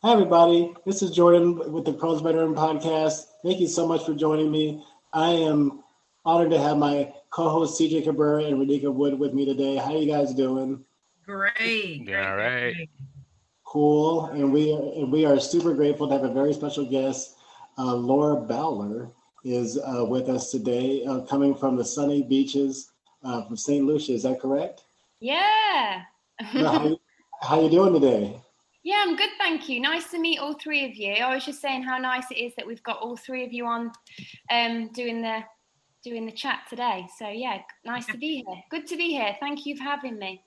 Hi, everybody. This is Jordan with the Pros Veteran Podcast. Thank you so much for joining me. I am honored to have my co-host CJ Cabrera and Renika Wood with me today. How you guys doing? Great, Doing all great, great, right. great. Cool. And we are super grateful to have a very special guest. Laura Bowler is with us today, coming from the sunny beaches from St. Lucia. Is that correct? Yeah. No, how you doing today? Yeah, I'm good, thank you. Nice to meet all three of you. I was just saying how nice it is that we've got all three of you on doing the chat today. So yeah, nice to be here. Good to be here. Thank you for having me.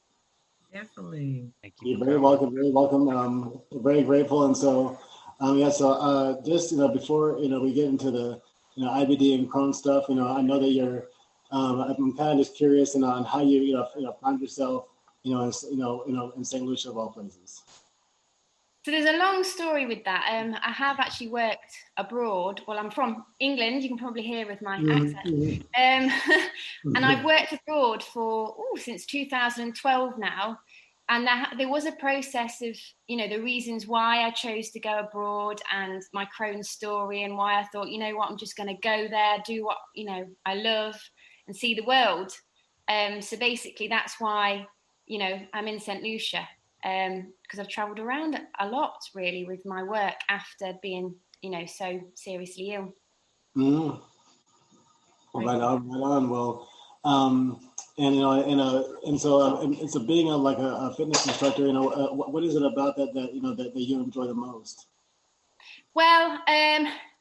Definitely. Thank you You're for very coming. welcome, very welcome. Very grateful. And so, yeah, so just, before, we get into the, IBD and Crohn stuff, I know that I'm kind of just curious, on how find yourself, in St. Lucia of all places. So there's a long story with that. I have actually worked abroad. Well, I'm from England. You can probably hear with my accent. And I've worked abroad since 2012 now. And there was a process of, the reasons why I chose to go abroad and my Crohn's story and why I thought, you know what, I'm just going to go there, do what, I love and see the world. So basically that's why, I'm in St. Lucia because I've travelled around a lot really with my work after being, so seriously ill. Mm. Well, right on. Well, and so being a fitness instructor, what is it about that you enjoy the most? Well,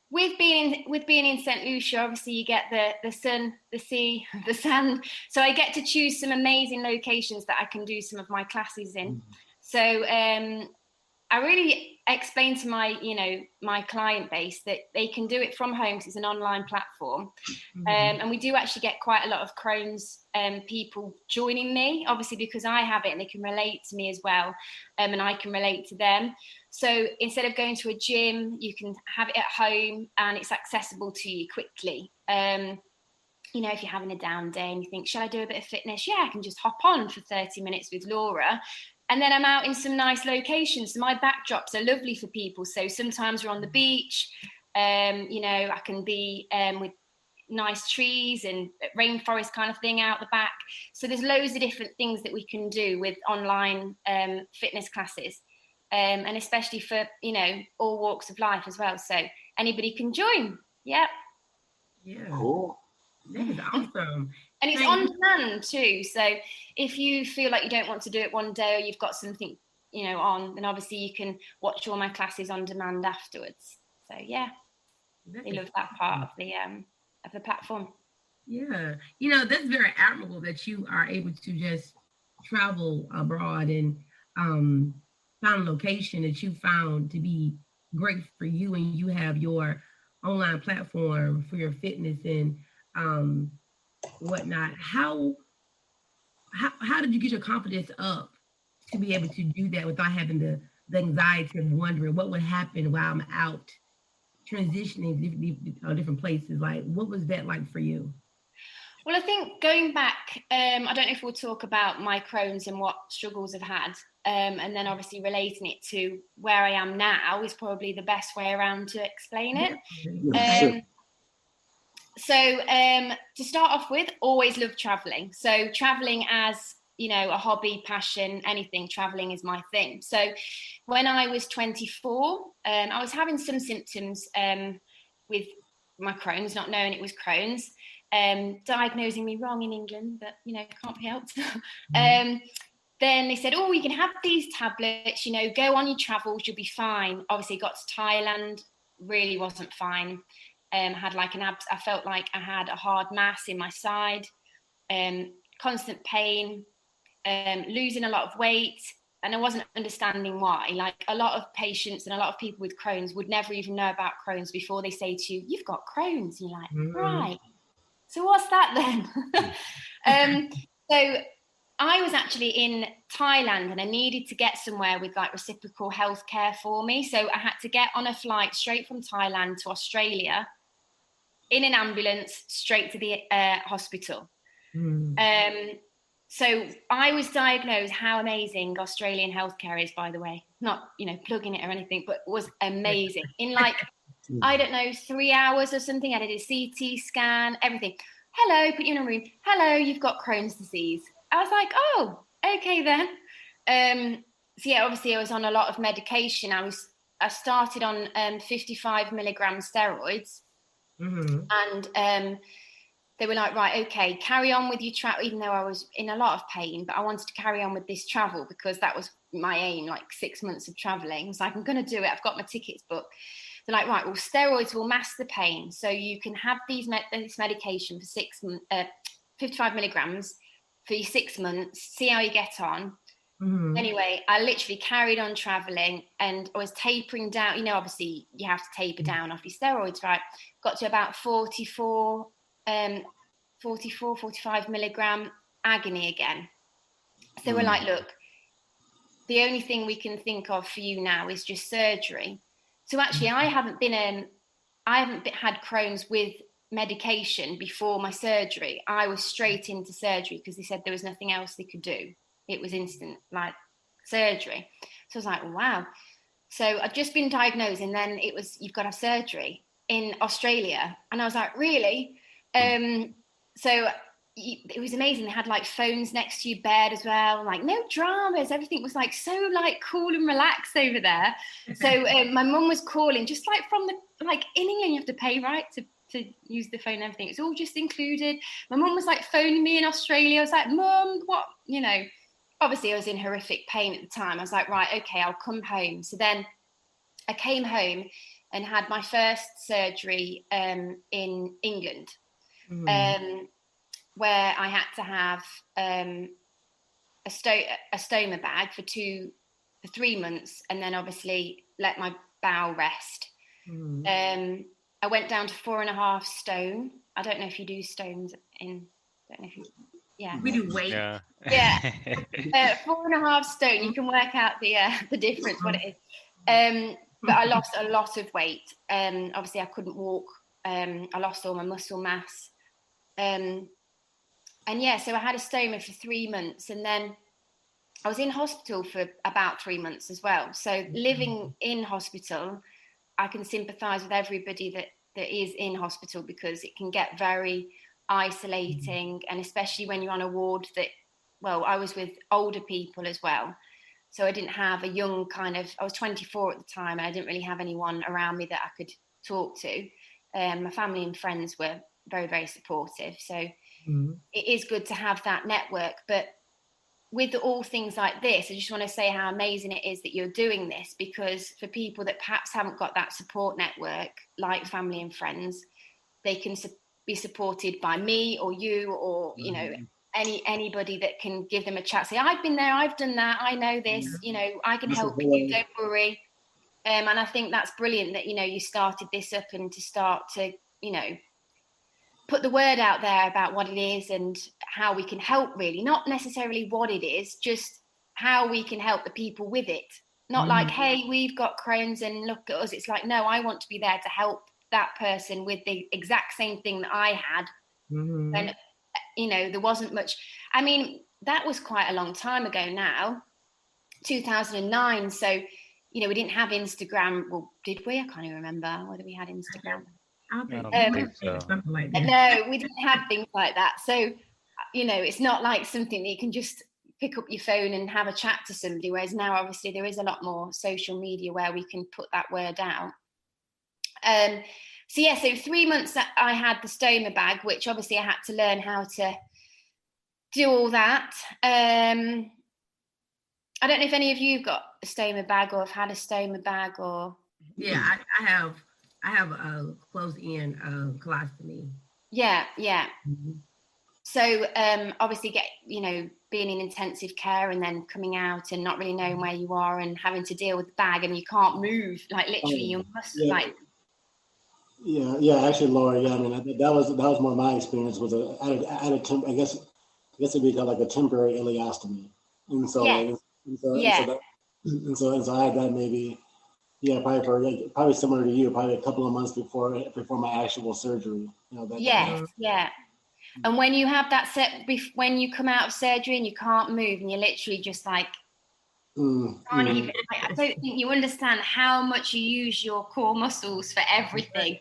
with being in St. Lucia, obviously you get the sun, the sea, the sand. So I get to choose some amazing locations that I can do some of my classes in. So I really explain to my client base that they can do it from home because it's an online platform. And we do actually get quite a lot of Crohn's people joining me, obviously because I have it and they can relate to me as well, and I can relate to them. So instead of going to a gym, you can have it at home and it's accessible to you quickly. If you're having a down day and you think, shall I do a bit of fitness? Yeah, I can just hop on for 30 minutes with Laura. And then I'm out in some nice locations. So my backdrops are lovely for people. So sometimes we're on the beach. I can be with nice trees and rainforest kind of thing out the back. So there's loads of different things that we can do with online fitness classes. And especially for, all walks of life as well. So anybody can join. Yeah. Yeah, Cool. that is awesome. And it's on demand too. So if you feel like you don't want to do it one day or you've got something, on, then obviously you can watch all my classes on demand afterwards. So yeah, they love that part of the platform. Yeah, that's very admirable that you are able to just travel abroad and find a location that you found to be great for you, and you have your online platform for your fitness and um, whatnot. How did you get your confidence up to be able to do that without having the anxiety of wondering what would happen while I'm out transitioning to different places? Like, what was that like for you? Well, I think going back, I don't know if we'll talk about my Crohn's and what struggles I've had, and then obviously relating it to where I am now is probably the best way around to explain it. Okay. So to start off with, always love traveling. So traveling as, a hobby, passion, anything, traveling is my thing. So when I was 24, I was having some symptoms with my Crohn's, not knowing it was Crohn's, diagnosing me wrong in England, but, can't be helped. Then they said, oh, you can have these tablets, go on your travels, you'll be fine. Obviously got to Thailand, really wasn't fine. Had like I felt like I had a hard mass in my side, constant pain, losing a lot of weight, and I wasn't understanding why. Like a lot of patients and a lot of people with Crohn's would never even know about Crohn's before they say to you, you've got Crohn's. And you're like, right, so what's that then? So I was actually in Thailand and I needed to get somewhere with like reciprocal healthcare for me. So I had to get on a flight straight from Thailand to Australia in an ambulance straight to the hospital. So I was diagnosed, how amazing Australian healthcare is, by the way, not, you know, plugging it or anything, but was amazing. In like, I don't know, 3 hours or something, I did a CT scan, everything. Hello, put you in a room. Hello, you've got Crohn's disease. I was like, oh, okay then. So yeah, obviously I was on a lot of medication. I started on 55 milligram steroids, and they were like, right, okay, carry on with your travel, even though I was in a lot of pain, but I wanted to carry on with this travel because that was my aim, like 6 months of traveling. It's like, I'm going to do it. I've got my tickets booked. They're like, right, well, steroids will mask the pain. So you can have this medication for 55 milligrams for your 6 months, see how you get on. Anyway, I literally carried on traveling, and I was tapering down. You know, obviously you have to taper down off your steroids, right? Got to about 44, 45 milligram agony again. So we're like, look, the only thing we can think of for you now is just surgery. So actually, I haven't had Crohn's with medication before my surgery. I was straight into surgery because they said there was nothing else they could do. It was instant, like, surgery. So I was like, wow. So I'd just been diagnosed, and then it was, you've got to have surgery in Australia. And I was like, really? So it was amazing. They had like phones next to your bed as well, like no dramas. Everything was like so like cool and relaxed over there. So my mum was calling, just like from the, like in England you have to pay, right, to use the phone and everything. It's all just included. My mum was like phoning me in Australia. I was like, Mum, what, you know, obviously I was in horrific pain at the time. I was like, right, okay, I'll come home. So then I came home and had my first surgery in England, where I had to have a stoma bag for 3 months, and then obviously let my bowel rest. I went down to 4.5 stone. I don't know if you do stones in, don't know if you, yeah. We do weight. Yeah. 4.5 stone. You can work out the difference, what it is. But I lost a lot of weight. Obviously I couldn't walk. I lost all my muscle mass. And yeah, so I had a stoma for 3 months, and then I was in hospital for about 3 months as well. So living in hospital, I can sympathise with everybody that is in hospital, because it can get very isolating, and especially when you're on a ward that, well, I was with older people as well. So I didn't have a young kind of, I was 24 at the time, and I didn't really have anyone around me that I could talk to. My family and friends were very, very supportive. So it is good to have that network. But with all things like this, I just want to say how amazing it is that you're doing this, because for people that perhaps haven't got that support network, like family and friends, they can be supported by me or you, or, you know, anybody that can give them a chat. Say, I've been there, I've done that, I know this, you know, I can help you, don't worry. And I think that's brilliant that, you know, you started this up, and to start to, you know, put the word out there about what it is and how we can help, really, not necessarily what it is, just how we can help the people with it. Not like, hey, we've got Crohn's and look at us. It's like, no, I want to be there to help that person with the exact same thing that I had. And, you know, there wasn't much, I mean, that was quite a long time ago now, 2009. So, you know, we didn't have Instagram. Well, did we? I can't even remember whether we had Instagram. I don't think so. Something like that. No, we didn't have things like that. So, you know, it's not like something that you can just pick up your phone and have a chat to somebody. Whereas now, obviously, there is a lot more social media where we can put that word out. So yeah, so 3 months that I had the stoma bag, which obviously I had to learn how to do all that. I don't know if any of you got a stoma bag or have had a stoma bag, or. Yeah, I have a closed-in colostomy. Yeah. So obviously being in intensive care and then coming out and not really knowing where you are and having to deal with the bag, and you can't move, like literally you must like. Yeah, actually, Laura, I mean, that was more my experience. Was I guess it'd be called like a temporary ileostomy, and so so I had that maybe, probably similar to you, probably a couple of months before my actual surgery. Yeah. And when you have that when you come out of surgery and you can't move and you're literally just like, can't even, I don't think you understand how much you use your core muscles for everything.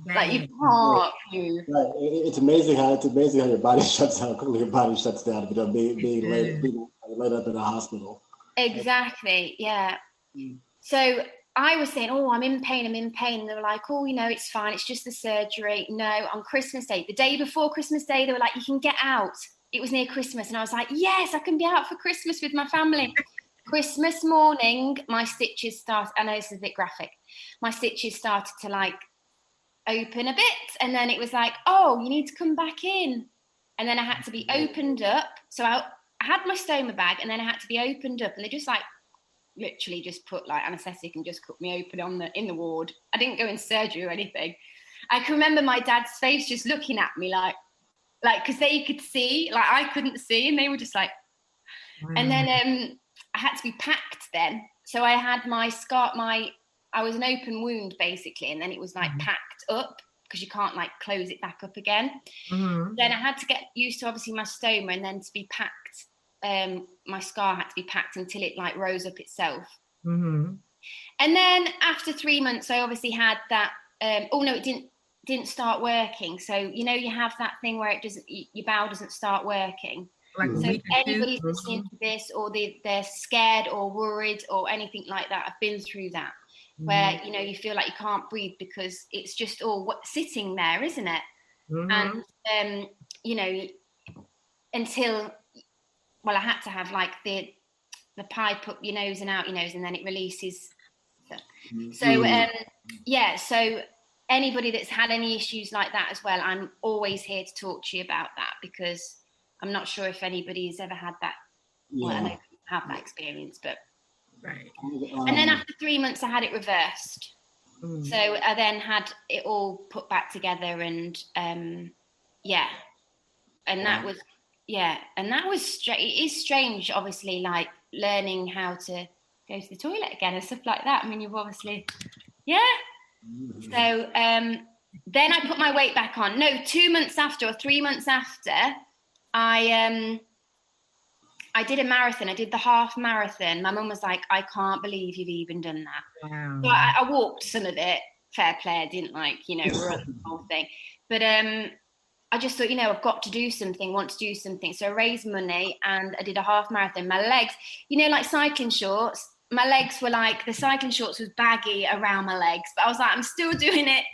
Like you can't move. Right. It's amazing how your body shuts down. Quickly, your body shuts down. You know, being laid up in a hospital. Exactly. Yeah. So I was saying, oh, I'm in pain. And they were like, oh, you know, it's fine. It's just the surgery. No, on Christmas Day, the day before Christmas Day, they were like, you can get out. It was near Christmas. And I was like, yes, I can be out for Christmas with my family. Christmas morning, my stitches started. I know this is a bit graphic. My stitches started to like open a bit. And then it was like, oh, you need to come back in. And then I had to be opened up. So I had my stoma bag and then I had to be opened up. And they just like, literally just put like anesthetic and just cut me open in the ward. I didn't go in surgery or anything. I can remember my dad's face just looking at me like because they could see, like I couldn't see, and they were just like, wow. And then I had to be packed then. So I had I was an open wound basically, and then it was like packed up because you can't like close it back up again. Then I had to get used to obviously my stoma, and then to be packed. My scar had to be packed until it like rose up itself. And then after 3 months, I obviously had that. It didn't start working. So you know you have that thing where your bowel doesn't start working. Like so if anybody's listening to this, or they're scared or worried or anything like that, I've been through that, where you know you feel like you can't breathe because it's just all sitting there, isn't it? And you know, until. Well, I had to have like the pipe up your nose and out your nose, and then it releases. So so anybody that's had any issues like that as well, I'm always here to talk to you about that, because I'm not sure if anybody's ever had that. Well, I don't have that experience, but right. And then after 3 months, I had it reversed. So I then had it all put back together, and and that was. Yeah, and that was it is strange, obviously, like learning how to go to the toilet again and stuff like that. I mean, you've obviously, So then I put my weight back on. No, 2 months after or 3 months after, I did a marathon. I did the half marathon. My mum was like, I can't believe you've even done that. Wow. So I walked some of it. Fair play. I didn't run the whole thing. But I just thought, I've got to do something, want to do something. So I raised money and I did a half marathon. My legs, like cycling shorts, my legs were like, the cycling shorts was baggy around my legs, but I was like, I'm still doing it.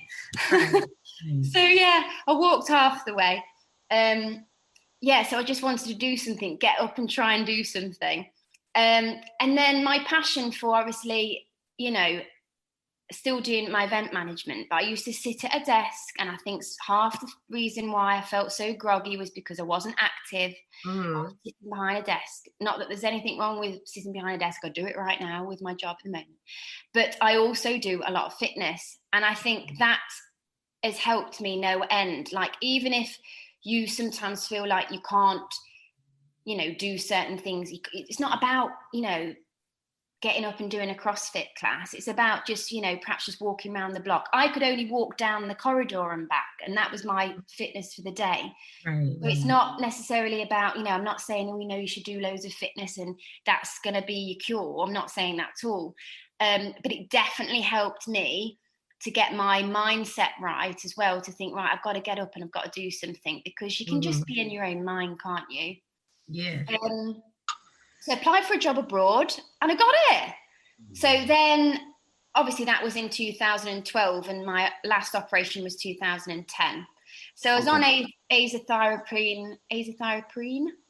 So I walked half the way. So I just wanted to do something, get up and try and do something. And then my passion for obviously, still doing my event management, but I used to sit at a desk, and I think half the reason why I felt so groggy was because I wasn't active. I was sitting behind a desk. Not that there's anything wrong with sitting behind a desk. I do it right now with my job at the moment, but I also do a lot of fitness, and I think that has helped me no end. Like, even if you sometimes feel like you can't, do certain things, it's not about, getting up and doing a CrossFit class. It's about just, perhaps just walking around the block. I could only walk down the corridor and back, and that was my fitness for the day. Right. So it's not necessarily about, I'm not saying, you should do loads of fitness and that's going to be your cure. I'm not saying that at all. But it definitely helped me to get my mindset right as well, to think, right, I've got to get up and I've got to do something, because you can just be in your own mind, can't you? Yeah. So I applied for a job abroad and I got it. So then, obviously, that was in 2012, and my last operation was 2010. So I was on azathioprine.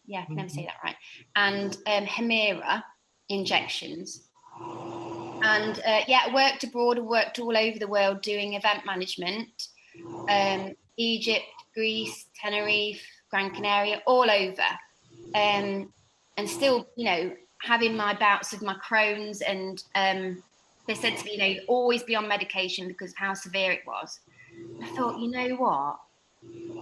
Yeah, I can never say that right. And Humira injections. And I worked abroad. I worked all over the world doing event management. Egypt, Greece, Tenerife, Gran Canaria, all over. And still, having my bouts of my Crohn's, and they said to me, always be on medication because of how severe it was. I thought, you know what?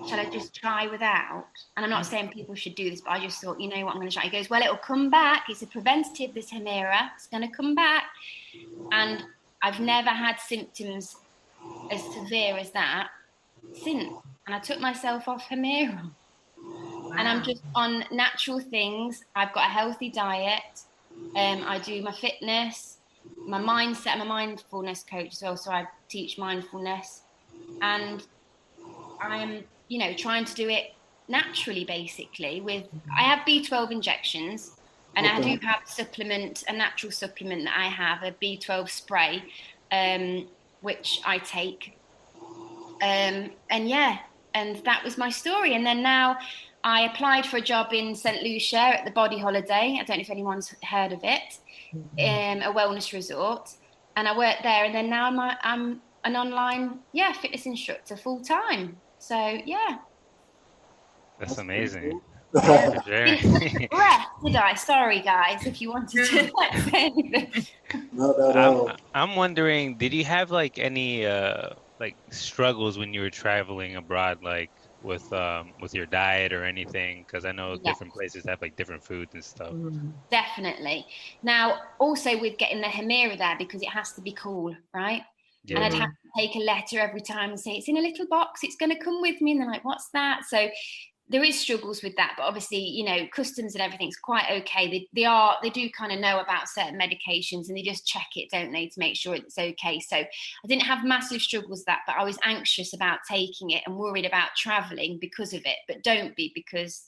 Shall I just try without? And I'm not saying people should do this, but I just thought, you know what, I'm going to try. He goes, well, it'll come back. It's a preventative, this Humira. It's going to come back. And I've never had symptoms as severe as that since. and I took myself off Humira. And I'm just on natural things. I've got a healthy diet. I do my fitness, my mindset. I'm a mindfulness coach as well, so I teach mindfulness. And I'm, trying to do it naturally, basically. I have B12 injections, and I do have a natural supplement that I have, a B12 spray, which I take. And that was my story. And then now I applied for a job in St. Lucia at the Body Holiday. I don't know if anyone's heard of it, a wellness resort. And I work there. And then now I'm an online, fitness instructor full time. So, yeah. That's amazing. Didn't breath, did I? Sorry, guys, if you wanted to say anything. No. I'm wondering, did you have like any struggles when you were traveling abroad, like with your diet or anything? Because I know different places have like different foods and stuff. Definitely. Now, also with getting the Humira there, because it has to be cool, right? Yeah. And I'd have to take a letter every time and say, it's in a little box, it's going to come with me. And they're like, what's that? So there is struggles with that, but obviously, customs and everything's quite okay. They do kind of know about certain medications, and they just check it, don't they, to make sure it's okay. So I didn't have massive struggles with that, but I was anxious about taking it and worried about traveling because of it. But don't be, because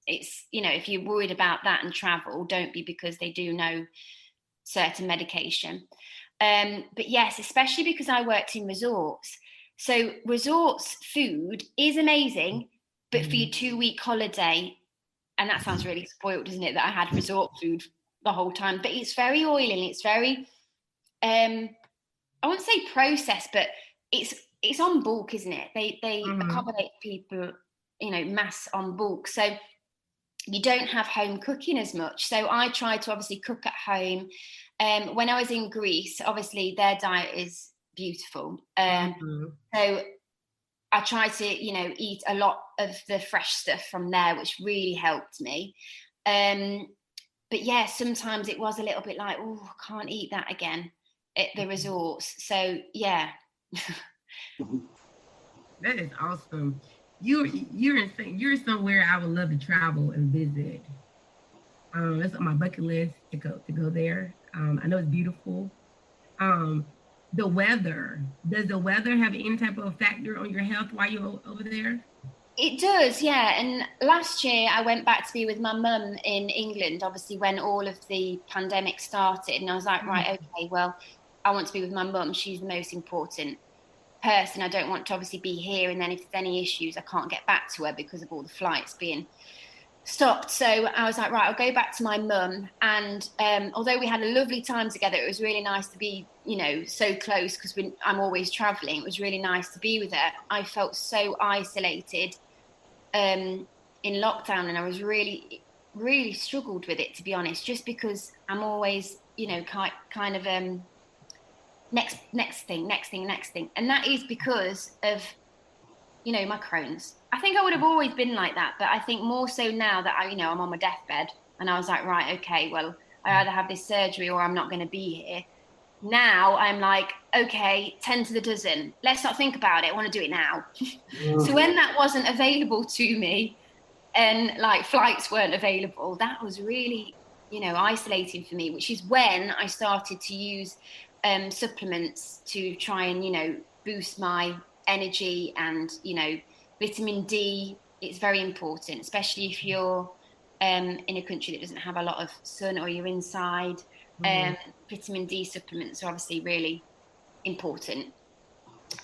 it's, if you're worried about that and travel, don't be, because they do know certain medication. But yes, especially because I worked in resorts. So resorts food is amazing, but for your 2-week holiday, and that sounds really spoiled, doesn't it, that I had resort food the whole time, but it's very oily and it's very, I won't say processed, but it's on bulk, isn't it? They accommodate people, mass on bulk. So you don't have home cooking as much. So I try to obviously cook at home. When I was in Greece, obviously their diet is beautiful. So I try to, eat a lot of the fresh stuff from there, which really helped me. But yeah, sometimes it was a little bit like, oh, I can't eat that again at the resorts. So yeah. That is awesome. You're somewhere I would love to travel and visit. That's on my bucket list to go there. I know it's beautiful. The weather. Does the weather have any type of factor on your health while you're over there? It does, yeah. And last year I went back to be with my mum in England, obviously when all of the pandemic started. And I was like, right, okay, well, I want to be with my mum. She's the most important person. I don't want to obviously be here. And then if there's any issues, I can't get back to her because of all the flights being stopped. So I was like, right, I'll go back to my mum. And although we had a lovely time together, it was really nice to be, so close, because I'm always traveling. It was really nice to be with her. I felt so isolated in lockdown, and I was really, really struggled with it, to be honest, just because I'm always, kind of next thing. And that is because of, my Crohn's. I think I would have always been like that, but I think more so now that I'm on my deathbed, and I was like, right, okay, well, I either have this surgery or I'm not going to be here. Now I'm like, okay, 10 to the dozen. Let's not think about it. I want to do it now. So when that wasn't available to me, and like flights weren't available, that was really, isolating for me, which is when I started to use supplements to try and, boost my energy. And, vitamin D, it's very important, especially if you're in a country that doesn't have a lot of sun or you're inside. Vitamin D supplements are obviously really important.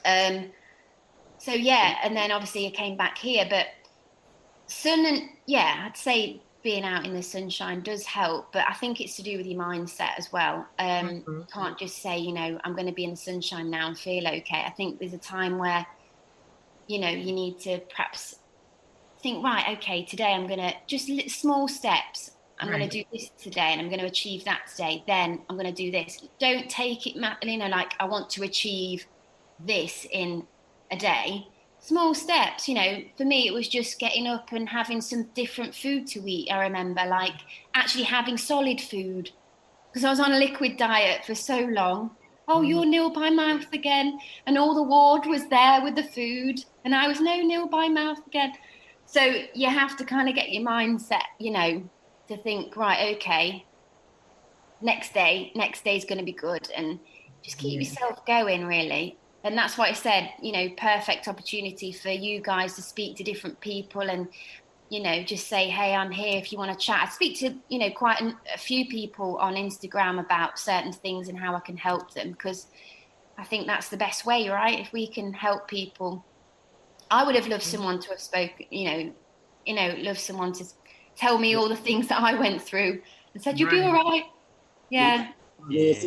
So yeah, and then obviously I came back here, but sun and I'd say being out in the sunshine does help, but I think it's to do with your mindset as well. Can't just say, I'm going to be in the sunshine now and feel okay. I think there's a time where, you need to perhaps think, right, okay, today I'm going to just small steps. I'm going to do this today, and I'm going to achieve that today. Then I'm going to do this. Don't take it, like I want to achieve this in a day. Small steps, for me, it was just getting up and having some different food to eat. I remember actually having solid food, because I was on a liquid diet for so long. oh, you're nil by mouth again. And all the ward was there with the food. And I was, no, nil by mouth again. So you have to kind of get your mindset, you know, to think, right, okay, next day's going to be good. And just keep yourself going, really. And that's why I said, you know, perfect opportunity for you guys to speak to different people and, you know, just say, hey, I'm here if you want to chat. I speak to, you know, quite a few people on Instagram about certain things and how I can help them, because I think that's the best way, right? If we can help people. I would have loved someone to have spoken, loved someone to tell me all the things that I went through and said, you'll be all right. Yeah. It's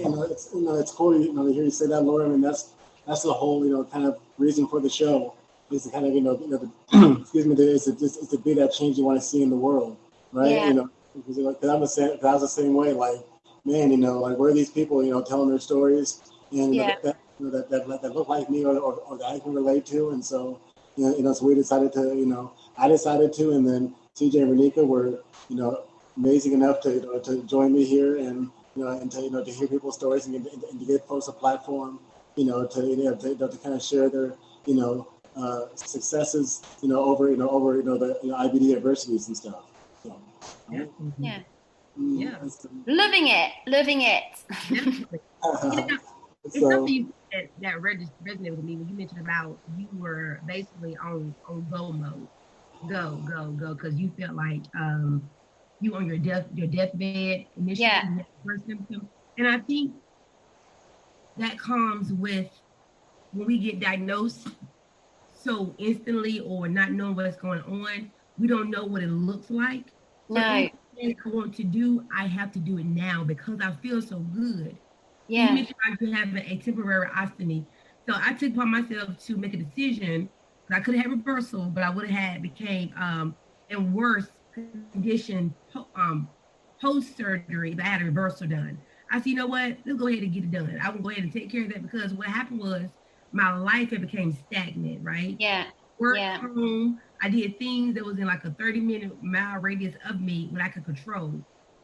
cool, to hear you say that, Laura. I mean, that's the whole, kind of reason for the show. Is to kind of, excuse me, is to be that change you want to see in the world, right? Yeah. Because I was the same way. Like, man, like, where are these people, telling their stories and that look like me or that I can relate to, and so so we decided to, I decided to, and then CJ and Renika were, amazing enough to join me here and to hear people's stories and to give folks a platform, to kind of share their successes, over the IBD adversities and stuff. So, right? Yeah. Yeah. Loving it. It's something that resonated with me when you mentioned about you were basically on go mode, go, because you felt like you on your deathbed initially, the first symptom, and I think that comes with when we get diagnosed so instantly or not knowing what's going on, we don't know what it looks like. So anything I want to do, I have to do it now because I feel so good. Yeah. You mentioned I could have a temporary ostomy. So I took upon myself to make a decision. I could have had reversal, but I would have became in worse condition post surgery if I had a reversal done. I said, you know what? Let's go ahead and get it done. I will go ahead and take care of that because what happened was my life had became stagnant, right? Yeah. Work home. I did things that was in like a 30-mile radius of me when I could control.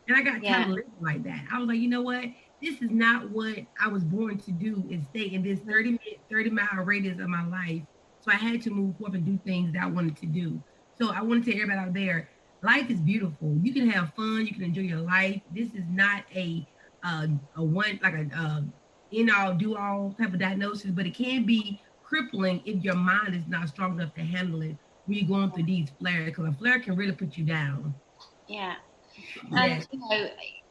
And I got tired of living like that. I was like, you know what? This is not what I was born to do, is stay in this 30-mile radius of my life. So I had to move forward and do things that I wanted to do. So I want to tell everybody out there, life is beautiful. You can have fun. You can enjoy your life. This is not a one, like a end-all, do-all type of diagnosis, but it can be crippling if your mind is not strong enough to handle it when you're going through these flares, because a flare can really put you down. Yeah. And,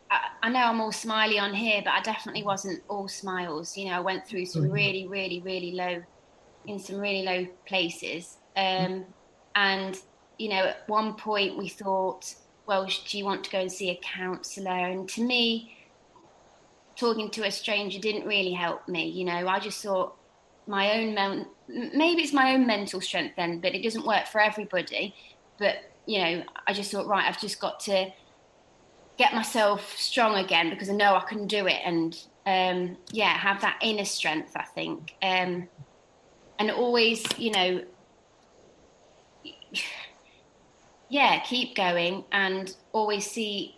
I know I'm all smiley on here, but I definitely wasn't all smiles. I went through some really, really, really low places. And, at one point we thought, well, do you want to go and see a counsellor? And to me, talking to a stranger didn't really help me. I just thought maybe it's my own mental strength then, but it doesn't work for everybody. But, I just thought, right, I've just got to get myself strong again because I know I can do it, and have that inner strength, I think, and always keep going and always see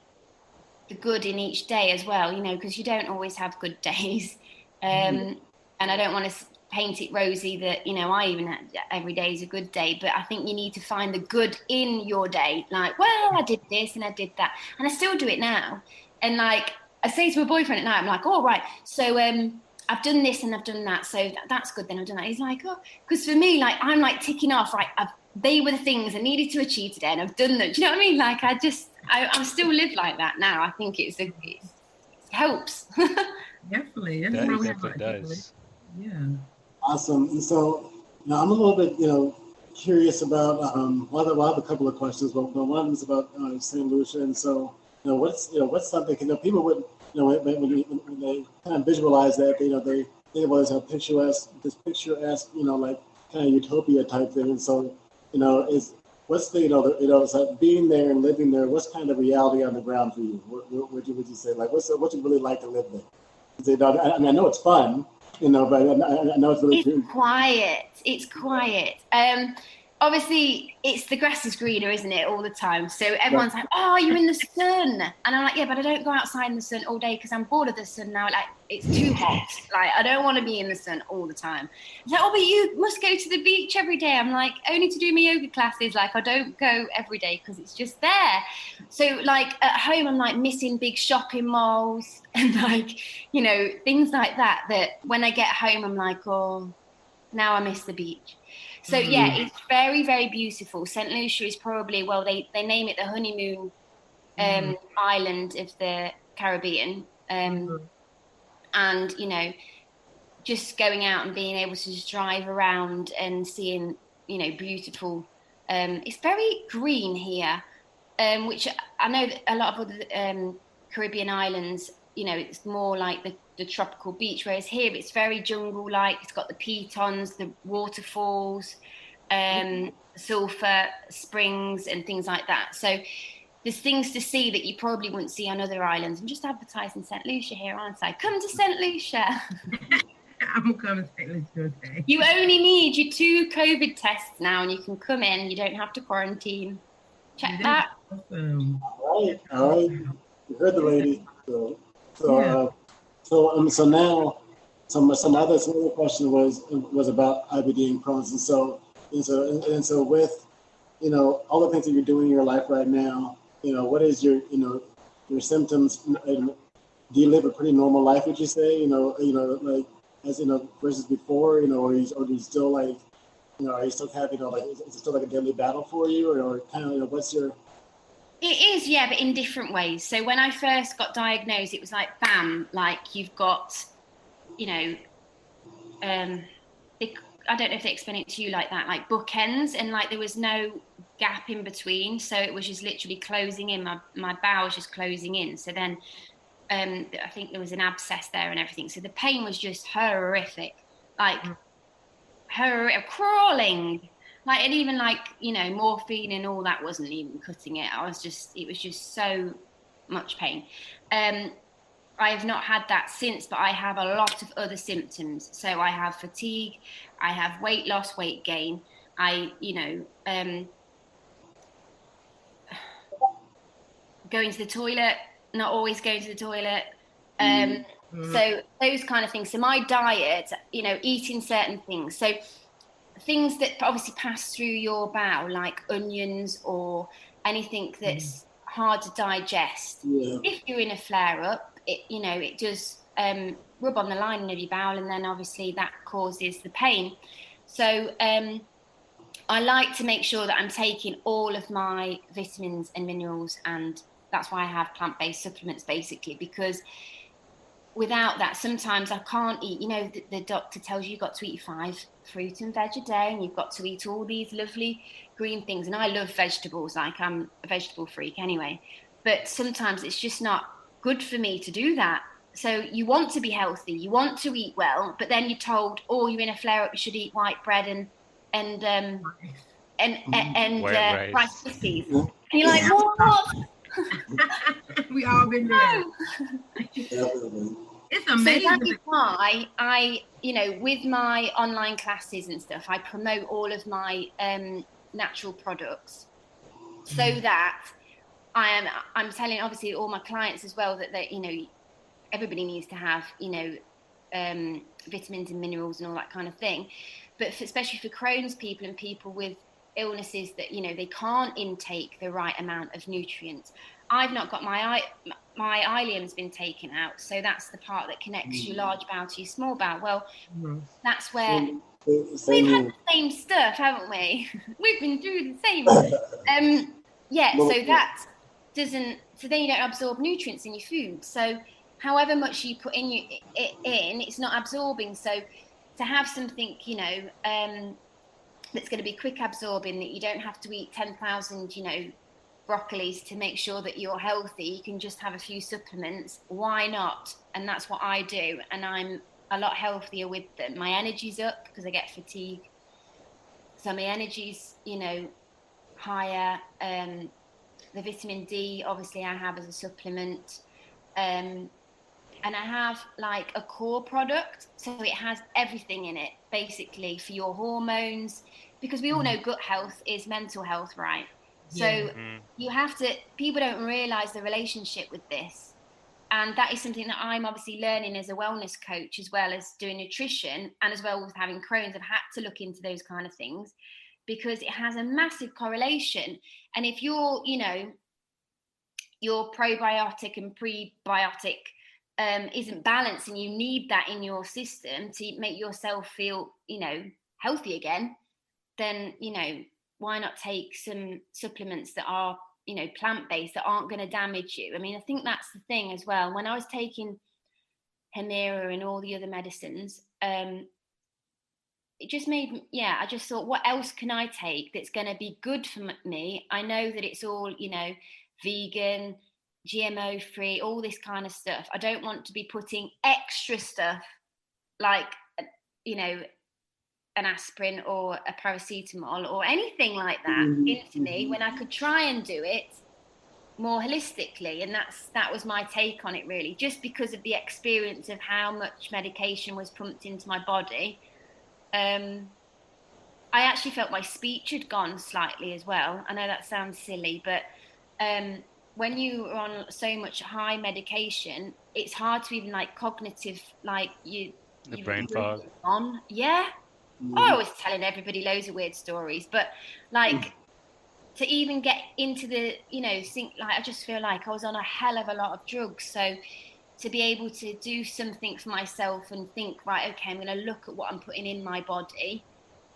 the good in each day as well, because you don't always have good days, and I don't want to paint it rosy that I even had every day is a good day, but I think you need to find the good in your day. Like, well, I did this and I did that, and I still do it now. And like I say to my boyfriend at night, I'm like, all right, so I've done this and I've done that, so that's good. Then I've done that. He's like, oh, because for me, like I'm like ticking off, right? They were the things I needed to achieve today, and I've done them. Do you know what I mean? Like I still live like that now. I think it helps. Definitely, that definitely does. Yeah. Awesome. And so I'm a little bit, curious about. Well, I have a couple of questions, but one of them is about St. Lucia. And so, what's something? People would, when they kind of visualize that, they think about it as a picturesque, like kind of utopia type thing. And so, what's the, it's like being there and living there. What's kind of reality on the ground for you? What would you say? Like, what you really like to live there? I know it's fun. But I know it's really quiet. It's quiet. obviously it's the grass is greener, isn't it, all the time? So everyone's like, oh, you're in the sun. And I'm like, yeah, but I don't go outside in the sun all day because I'm bored of the sun now. Like, it's too hot. Like, I don't want to be in the sun all the time. It's like, oh, but you must go to the beach every day. I'm like, only to do my yoga classes. Like, I don't go every day because it's just there. So like at home, I'm like missing big shopping malls and like, you know, things like that, that when I get home, I'm like, oh, now I miss the beach. So yeah, it's very, very beautiful. St. Lucia is probably, well, they name it the honeymoon island of the Caribbean. And, you know, just going out and being able to just drive around and seeing, you know, beautiful. It's very green here, which I know that a lot of other Caribbean islands, you know, it's more like the tropical beach, whereas here it's very jungle-like. It's got the pitons, the waterfalls, sulfur springs and things like that. So there's things to see that you probably wouldn't see on other islands. I'm just advertising St. Lucia here, aren't I? Come to St. Lucia. I'm coming to St. Lucia. Okay. You only need your 2 COVID tests now and you can come in. You don't have to quarantine. Check that. Awesome. All right. You heard the lady. So now, my other question was about IBD and Crohn's, and so with, you know, all the things that you're doing in your life right now, you know, what is your symptoms? Do you live a pretty normal life? Would you say, you know, like as you know versus before, you know, or do you still like, you know, are you still having, you know, like is it still like a daily battle for you, or kind of, you know, what's your? It is, yeah, but in different ways. So when I first got diagnosed, it was like, bam, like you've got, you know, I don't know if they explain it to you like that, like bookends, and like there was no gap in between. So it was just literally closing in. My bowel was just closing in. So then I think there was an abscess there and everything. So the pain was just horrific, like crawling. Like, and even like, you know, morphine and all that wasn't even cutting it. It was just so much pain. I have not had that since, but I have a lot of other symptoms. So I have fatigue, I have weight loss, weight gain. Going to the toilet, not always going to the toilet. So those kind of things. So my diet, you know, eating certain things. So things that obviously pass through your bowel, like onions or anything that's hard to digest. Yeah. If you're in a flare-up, it does rub on the lining of your bowel, and then obviously that causes the pain. So I like to make sure that I'm taking all of my vitamins and minerals, and that's why I have plant-based supplements, basically, because without that, sometimes I can't eat. You know, the doctor tells you you've got to eat 5 fruit and veg a day, and you've got to eat all these lovely green things. And I love vegetables, like I'm a vegetable freak anyway. But sometimes it's just not good for me to do that. So you want to be healthy, you want to eat well, but then you're told, oh, you're in a flare-up, you should eat white bread and Rice Krispies. And you're like, what? We all been there. It's amazing. So that is why I, you know, with my online classes and stuff, I promote all of my natural products, so that I'm telling obviously all my clients as well that they, you know, everybody needs to have, you know, vitamins and minerals and all that kind of thing. But especially for Crohn's people and people with illnesses that, you know, they can't intake the right amount of nutrients. I've not got my ileum's been taken out, so that's the part that connects your large bowel to your small bowel. Well, that's where we've had the same stuff, haven't we? We've been through the same. So that doesn't. So then you don't absorb nutrients in your food. So however much you put in it's not absorbing. So to have something, you know, that's going to be quick absorbing, that you don't have to eat 10,000, you know, broccolis to make sure that you're healthy, you can just have a few supplements. Why not? And that's what I do, and I'm a lot healthier with them. My energy's up because I get fatigue, so my energy's, you know, higher. The vitamin D obviously I have as a supplement, and I have like a core product, so it has everything in it basically for your hormones, because we all know gut health is mental health, right? So Yeah. you have to, people don't realize the relationship with this. And that is something that I'm obviously learning as a wellness coach, as well as doing nutrition, and as well with having Crohn's. I've had to look into those kind of things because it has a massive correlation. And if you're, you know, your probiotic and prebiotic isn't balanced, and you need that in your system to make yourself feel, you know, healthy again, then, you know, why not take some supplements that are, you know, plant-based, that aren't going to damage you? I mean, I think that's the thing as well. When I was taking Humira and all the other medicines, it just made, I just thought, what else can I take that's going to be good for me? I know that it's all, you know, vegan, GMO free, all this kind of stuff. I don't want to be putting extra stuff like, you know, an aspirin or a paracetamol or anything like that into me, when I could try and do it more holistically. And that was my take on it, really, just because of the experience of how much medication was pumped into my body. I actually felt my speech had gone slightly as well. I know that sounds silly, but when you are on so much high medication, it's hard to even like cognitive, like the brain fog. I was telling everybody loads of weird stories, but like to even get into the, you know, think, like, I just feel like I was on a hell of a lot of drugs. So to be able to do something for myself and think, right, okay, I'm going to look at what I'm putting in my body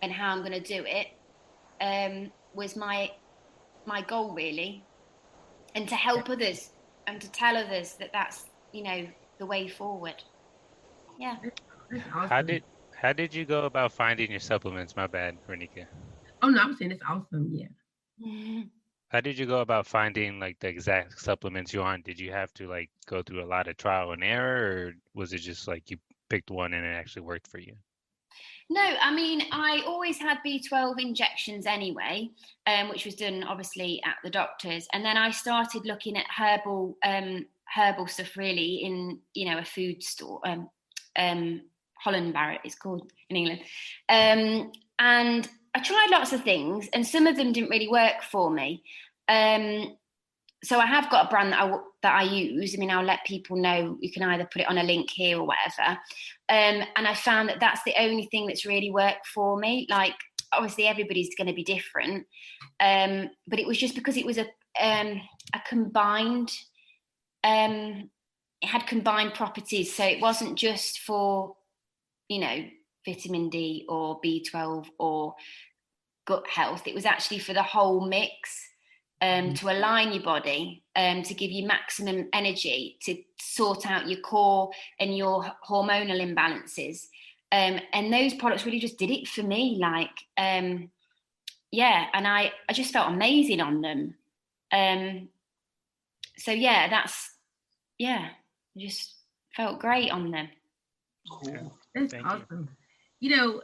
and how I'm going to do it, was my goal, really. And to help others and to tell others that that's, you know, the way forward. Yeah. Awesome. How did you go about finding your supplements? My bad, Renika. Oh no, I'm saying it's awesome. Yeah. How did you go about finding like the exact supplements you're on? Did you have to like go through a lot of trial and error, or was it just like you picked one and it actually worked for you? No, I mean, I always had B12 injections anyway, which was done obviously at the doctor's. And then I started looking at herbal stuff, really, in, you know, a food store, Holland Barrett it's called in England. And I tried lots of things, and some of them didn't really work for me. So I have got a brand that I use. I mean, I'll let people know. You can either put it on a link here or whatever. And I found that that's the only thing that's really worked for me. Like, obviously everybody's going to be different. But it was just because it was a combined, it had combined properties. So it wasn't just for, you know, vitamin D or B12 or gut health. It was actually for the whole mix. To align your body, to give you maximum energy, to sort out your core and your hormonal imbalances. And those products really just did it for me. Like, and I just felt amazing on them. So I just felt great on them. Cool. That's awesome. You know,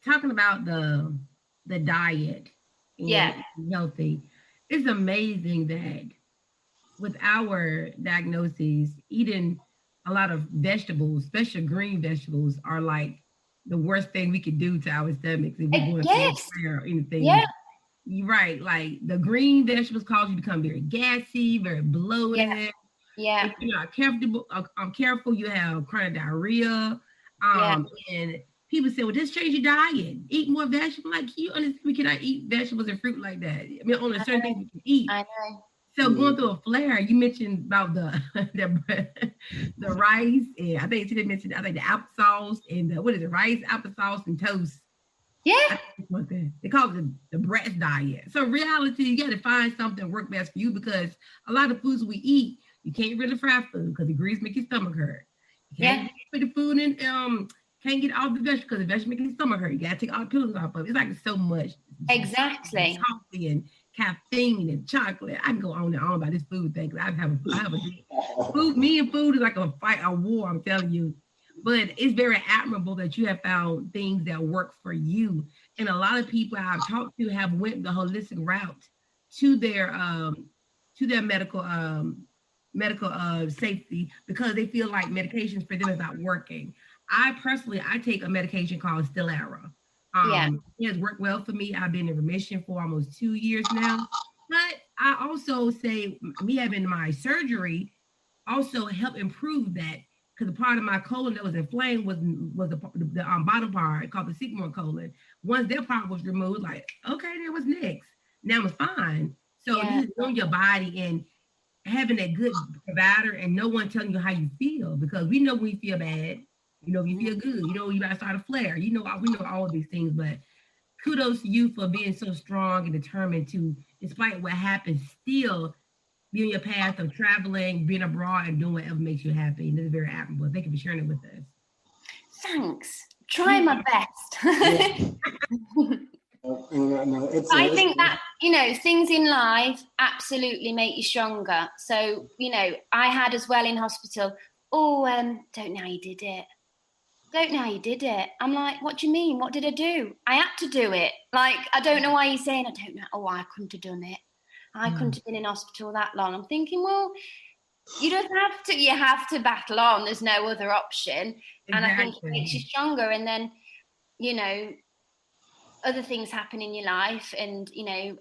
talking about the diet and healthy, it's amazing that with our diagnoses, eating a lot of vegetables, especially green vegetables, are like the worst thing we could do to our stomachs if we're going through or anything. Yeah. You're right. Like, the green vegetables cause you to become very gassy, very bloated. Yeah. If you're not careful, you have chronic diarrhea. And people say, well, just change your diet. Eat more vegetables. Like, you understand, we cannot eat vegetables and fruit like that. I mean, only certain things we can eat. I know. So going through a flare, you mentioned about the rice, and I think you mentioned, the applesauce and the rice, applesauce, and toast. Yeah. They call it the breast diet. So reality, you got to find something that works best for you, because a lot of foods we eat, you can't really fry food because the grease make your stomach hurt. You can't put the food in, can't get all the vegetables because the vegetables make your stomach hurt. You got to take all the pills off of it. It's like so much. Exactly. Coffee and caffeine and chocolate. I can go on and on about this food thing. I have a food. Me and food is like a fight, a war, I'm telling you. But it's very admirable that you have found things that work for you. And a lot of people I've talked to have went the holistic route to their medical safety, because they feel like medications for them is not working. I take a medication called Stellara. It has worked well for me. I've been in remission for almost 2 years now. But I also say me having my surgery also helped improve that, because the part of my colon that was inflamed was the bottom part called the sigmoid colon. Once that part was removed, like, okay, there was next. Now it's fine. So you just know your body and having a good provider and no one telling you how you feel, because we know when we feel bad, you know, you feel good, you know, you gotta start a flare, you know, we know all of these things, but kudos to you for being so strong and determined to, despite what happens, still be on your path of traveling, being abroad, and doing whatever makes you happy. And this is very admirable. Thank you for sharing it with us. Thanks. Trying my best. I think that, you know, things in life absolutely make you stronger. So, you know, I had as well in hospital, don't know how you did it. Don't know how you did it. I'm like, what do you mean? What did I do? I had to do it. Like, I don't know why you're saying, I don't know. Oh, I couldn't have done it. I couldn't have been in hospital that long. I'm thinking, well, you don't have to. You have to battle on. There's no other option. Exactly. And I think it makes you stronger. And then, you know, other things happen in your life. And, you know,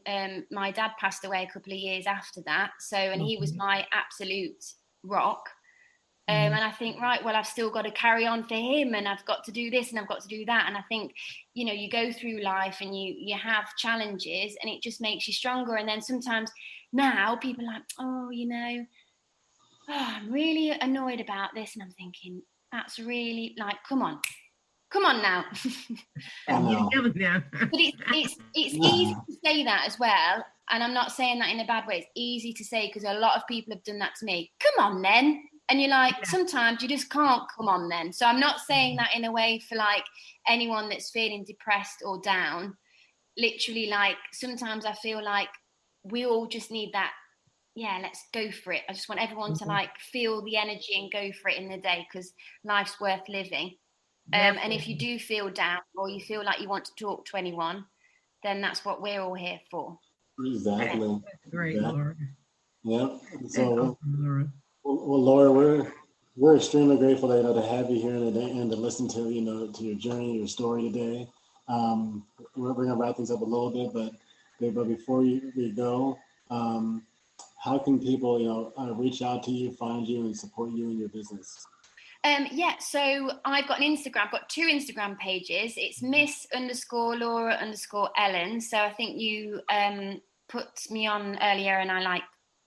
my dad passed away a couple of years after that. So, and he was my absolute rock. And I think, right, well, I've still got to carry on for him, and I've got to do this and I've got to do that. And I think, you know, you go through life and you have challenges, and it just makes you stronger. And then sometimes now people are like, oh, you know, I'm really annoyed about this. And I'm thinking, that's really, like, come on now. But it's easy to say that as well. And I'm not saying that in a bad way. It's easy to say because a lot of people have done that to me. Come on then. And you're like, sometimes you just can't come on then. So I'm not saying that in a way for like anyone that's feeling depressed or down. Literally, like, sometimes I feel like we all just need that, let's go for it. I just want everyone to like feel the energy and go for it in the day, because life's worth living. And if you do feel down or you feel like you want to talk to anyone, then that's what we're all here for. Exactly. Great, Laura. Yeah. So, well, Laura, we're extremely grateful that, to have you here today and to listen to, to your journey, your story today. We're going to wrap things up a little bit, but before we go, how can people, reach out to you, find you, and support you in your business? So I've got an Instagram. I've got 2 Instagram pages. It's Miss_Laura_Ellen. So I think you put me on earlier, and I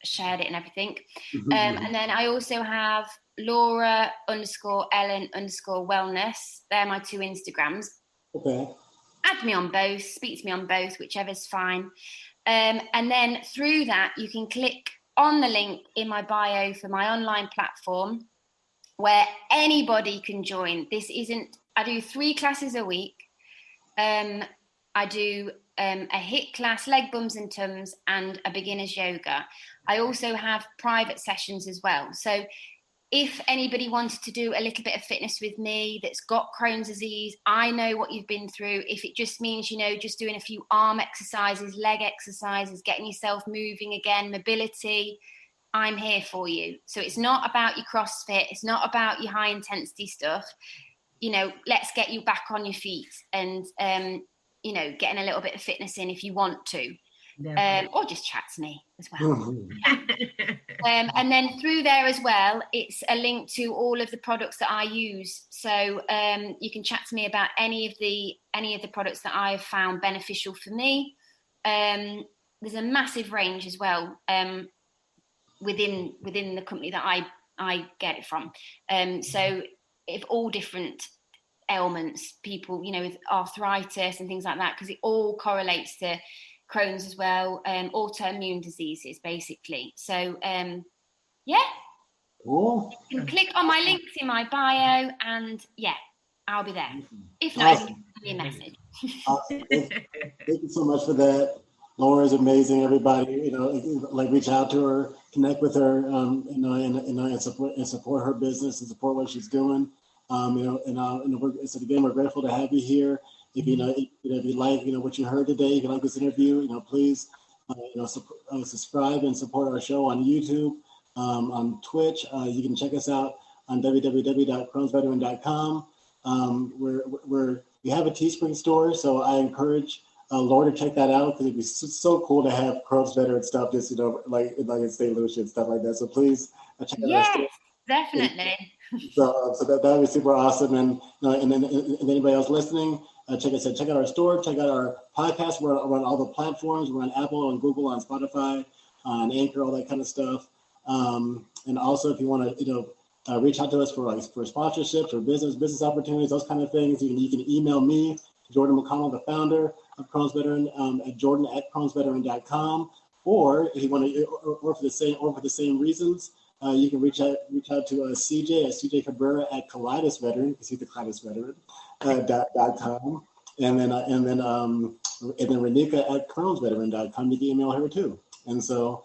shared it and everything. And then I also have Laura_Ellen_wellness. They're my 2 Instagrams. Okay. Add me on both, speak to me on both, whichever's fine. And then through that, you can click on the link in my bio for my online platform, where anybody can join. I do 3 classes a week. I do a HIIT class, leg bums and tums, and a beginner's yoga. I also have private sessions as well. So if anybody wanted to do a little bit of fitness with me that's got Crohn's disease, I know what you've been through. If it just means, just doing a few arm exercises, leg exercises, getting yourself moving again, mobility, I'm here for you. So it's not about your CrossFit. It's not about your high intensity stuff. Let's get you back on your feet and, getting a little bit of fitness in if you want to, or just chat to me as well. And then through there as well, it's a link to all of the products that I use. So you can chat to me about any of the products that I've found beneficial for me. There's a massive range as well. Within the company that I get it from. So if all different ailments, people, with arthritis and things like that, because it all correlates to Crohn's as well, autoimmune diseases, basically. So, Cool. You can click on my links in my bio, and I'll be there. If not, awesome. Send me a message. Thank you so much for that. Laura is amazing. Everybody, reach out to her, connect with her, and support her business and support what she's doing. We're grateful to have you here. If you like, what you heard today, if you like this interview, please, subscribe and support our show on YouTube, on Twitch. You can check us out on www.crohnsveteran.com. We're we have a Teespring store, so I encourage Laura to check that out because it'd be so cool to have Crohn's veteran stuff, just like in St. Lucia and stuff like that. So please check out our store. Yes, definitely. So that would be super awesome. And and anybody else listening, check out our store, check out our podcast. We're on all the platforms. We're on Apple, on Google, on Spotify, on Anchor, all that kind of stuff. And also, if you want to, reach out to us for sponsorships or business opportunities, those kind of things, you can email me, Jordan McConnell, the founder of Crohn's Veteran, at jordan@crohnsveteran.com. Or if you want to, or for the same reasons, you can reach out to CJ Cabrera at Colitis Veteran, because he's the Colitis Veteran, .com. And then Renika at Crohn'sVeteran.com. You can email her too. And so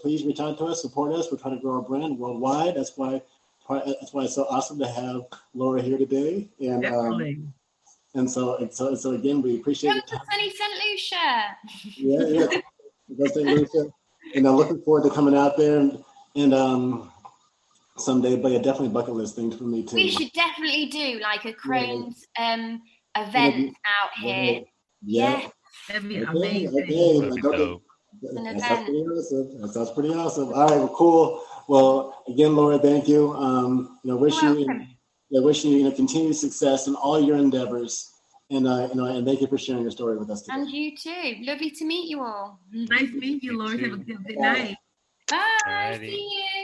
please reach out to us, support us. We're trying to grow our brand worldwide. That's why it's so awesome to have Laura here today. And Definitely. And so again, we appreciate it. Come to sunny St. Lucia. Yeah. Go St. Lucia. And looking forward to coming out there and someday, but yeah, definitely bucket list thing for me too. We should definitely do like a Crohn's event out here. Yeah. That'd be amazing. amazing. That sounds pretty awesome. All right, well, cool. Well, again, Laura, thank you. Wish you continued success in all your endeavors, and thank you for sharing your story with us today. And you too. Lovely to meet you all. Nice to meet you, Laura. Have a good night. Bye. Alrighty. See you.